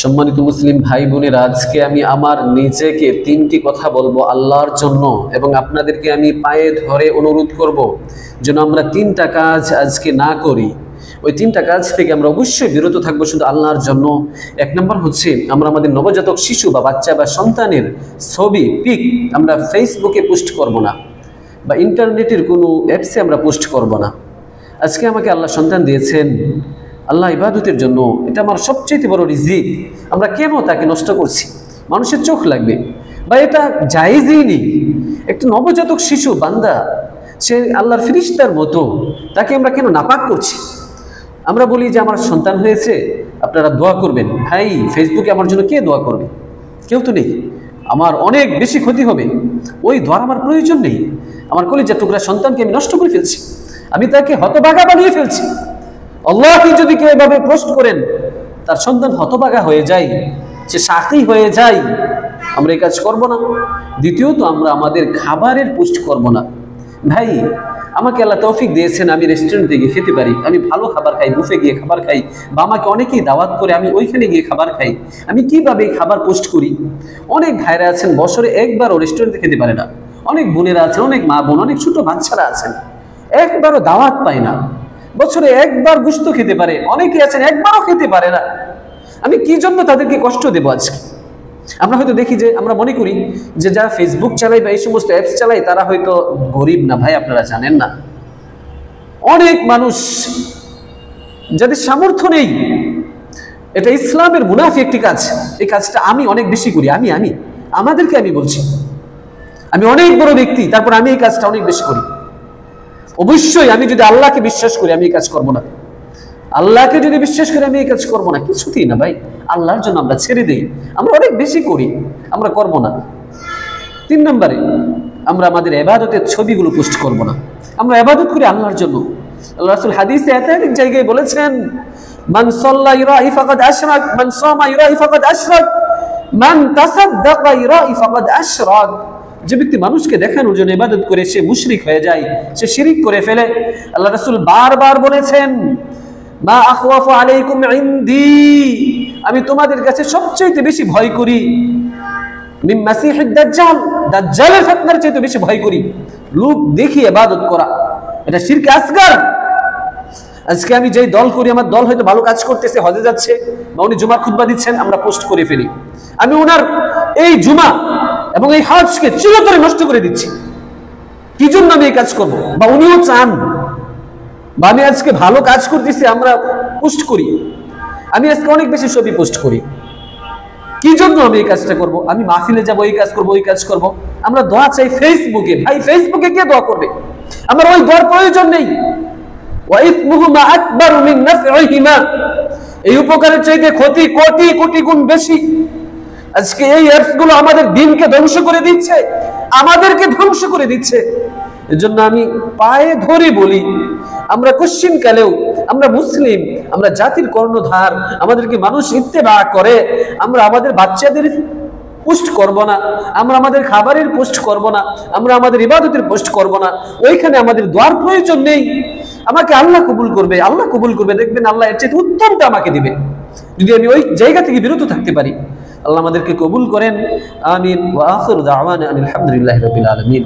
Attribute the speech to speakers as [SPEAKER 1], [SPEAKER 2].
[SPEAKER 1] সম্মানিত মুসলিম ভাই বোনেরা, আজকে আমি আমার নিজেকে তিনটি কথা বলবো আল্লাহর জন্য, এবং আপনাদেরকে আমি পায়ে ধরে অনুরোধ করব যেন আমরা তিনটা কাজ আজকে না করি। ওই তিনটা কাজ থেকে আমরা অবশ্যই বিরত থাকবো শুধু আল্লাহর জন্য। এক নম্বর হচ্ছে, আমরা আমাদের নবজাতক শিশু বা বাচ্চা বা সন্তানের ছবি পিক আমরা ফেসবুকে পোস্ট করব না, বা ইন্টারনেটের কোনো অ্যাপসে আমরা পোস্ট করব না। আজকে আমাকে আল্লাহ সন্তান দিয়েছেন আল্লাহ ইবাদতের জন্য, এটা আমার সবচেয়ে বড় রিজিক। আমরা কেন তাকে নষ্ট করছি? মানুষের চোখ লাগবে বা এটা জায়েজই নেই। একটা নবজাতক শিশু বান্দা, সে আল্লাহর ফিরিস্তার মতো, তাকে আমরা কেন নাপাক করছি? আমরা বলি যে আমার সন্তান হয়েছে, আপনারা দোয়া করবেন। ভাই, ফেসবুকে আমার জন্য কে দোয়া করবে? কেউ তো নেই। আমার অনেক বেশি ক্ষতি হবে, ওই দোয়ার আমার প্রয়োজন নেই। আমার কলিজার টুকরা সন্তানকে আমি নষ্ট করে ফেলছি, আমি তাকে হতভাগা বানিয়ে ফেলছি। আল্লাহকে যদি কেউ এভাবে পোস্ট করেন, তার সন্তান হতভাগা হয়ে যায়, সে সাথী হয়ে যায়, আমরা এই কাজ করব না। দ্বিতীয়ত, আমরা আমাদের খাবারের পোস্ট করব না। ভাই, আমাকে আল্লাহ তৌফিক দিয়েছেন, আমি রেস্টুরেন্টে গিয়ে খেতে পারি, আমি ভালো খাবার খাই, বুফে গিয়ে খাবার খাই, বা আমাকে অনেকেই দাওয়াত করে, আমি ওইখানে গিয়ে খাবার খাই। আমি কিভাবে খাবার পোস্ট করি? অনেক ভাইরা আছেন বছরে একবারও রেস্টুরেন্টে খেতে পারে না, অনেক বোনেরা আছেন, অনেক মা বোন, অনেক ছোট বাচ্চারা আছেন একবারও দাওয়াত পায় না, বছরে একবার গোশত খেতে পারে, অনেকে আছেন একবারও খেতে পারে না। আমি কি জন্য তাদেরকে কষ্ট দেবো আজকে? আমরা হয়তো দেখি যে, আমরা মনে করি যে যারা ফেসবুক চালায় বা এই সমস্ত অ্যাপস চালায় তারা হয়তো গরিব না। ভাই, আপনারা জানেন না, অনেক মানুষ যাদের সামর্থ্য নেই। এটা ইসলামের মুনাফি একটি কাজ। এই কাজটা আমি অনেক বেশি করি। আমি আমাদেরকে আমি বলছি, আমি অনেক বড় ব্যক্তি, তারপর আমি এই কাজটা অনেক বেশি করি। অবশ্যই আমি যদি আল্লাহকে বিশ্বাস করি, আমি এই কাজ করবো না। আল্লাহকে যদি বিশ্বাস করি, আমি এই কাজ করবো না, কিছুতেই না। ভাই, আল্লাহর জন্য আমরা ছেড়ে দিই, আমরা অনেক বেশি করি, আমরা করবো না। 3 নম্বরে, আমরা আমাদের ইবাদতের ছবিগুলো পোস্ট করবো না। আমরা ইবাদত করি আল্লাহর জন্য। আল্লাহ রাসূল হাদিসে একাধিক জায়গায় বলেছেন, মান সাল্লা ইরাই ফাকাদ আশরাক, মান সামা ইরাই ফাকাদ আশরাক, মান তাসাদ্দাকা ইরাই ফাকাদ আশরাক। যে ব্যক্তি মানুষকে দেখানোর জন্য ইবাদত করে, সে মুশরিক হয়ে যায়, সে শিরিক করে ফেলে। আল্লাহ রাসূল বারবার বলেছেন, মা আখওয়াফু আলাইকুম ইনদি, আমি তোমাদের কাছে সবচেয়ে বেশি ভয় করি মিন মাসিহিদ দাজ্জাল, দাজ্জালের ফিতনার চাইতে বেশি ভয় করি লোক দেখি ইবাদত করা। এটা শিরক আসগর। আজকে আমি যেই দল করি, আমার দল হয়তো ভালো কাজ করতেছে, হজে যাচ্ছে, বা উনি জুমার খুতবা দিচ্ছেন, আমরা পোস্ট করে ফেলি। আমি ওনার এই জুমা এবং এই হজকে চিরতরে নষ্ট করে দিচ্ছি। কি জন্য আমি এই কাজ করবো? বা উনিও চান, বা আমি আজকে ভালো কাজ করতেছি, আমরা পোস্ট করি। আমি আজকে অনেক বেশি ছবি পোস্ট করি। কি জন্য আমি এই কাজটা করব? আমি মাহফিলে যাব, এই কাজ করব, ওই কাজ করব। আমরা দোয়া চাই ফেসবুকে। ভাই, ফেসবুকে কে দোয়া করবে? আমার ওই দোয়ার প্রয়োজন নেই। ওয়া ইসমুহুমা আকবারু মিন নাফইহিমা, এই উপকারের চাইতে ক্ষতি কোটি কোটি গুণ বেশি। আজকে এই অ্যাপস গুলো আমাদের দিনকে ধ্বংস করে দিচ্ছে, আমাদেরকে ধ্বংস করে দিচ্ছে। এজন্য আমি পায়ে ধরে বলি, আমরা কোশ্চিন কালেও, আমরা মুসলিম, আমরা জাতির কর্ণধার, আমাদেরকে মানুষ ইত্তেবা করে, আমরা আমাদের বাচ্চাদের পোস্ট করব না, আমরা আমাদের খাবারের পোস্ট করব না, আমরা আমাদের ইবাদতের পোস্ট করব না। ওইখানে আমাদের দোয়ার প্রয়োজন নেই। আমাকে আল্লাহ কবুল করবে, আল্লাহ কবুল করবে, দেখবেন আল্লাহ এর চেয়ে উত্তমটা আমাকে দিবে, যদি আমি ওই জায়গা থেকে বিরত থাকতে পারি। আল্লাহ আমাদেরকে কবুল করেন। আমিন। ওয়া আখিরু দাওয়ানা আলহামদুলিল্লাহি রাব্বিল আলামিন।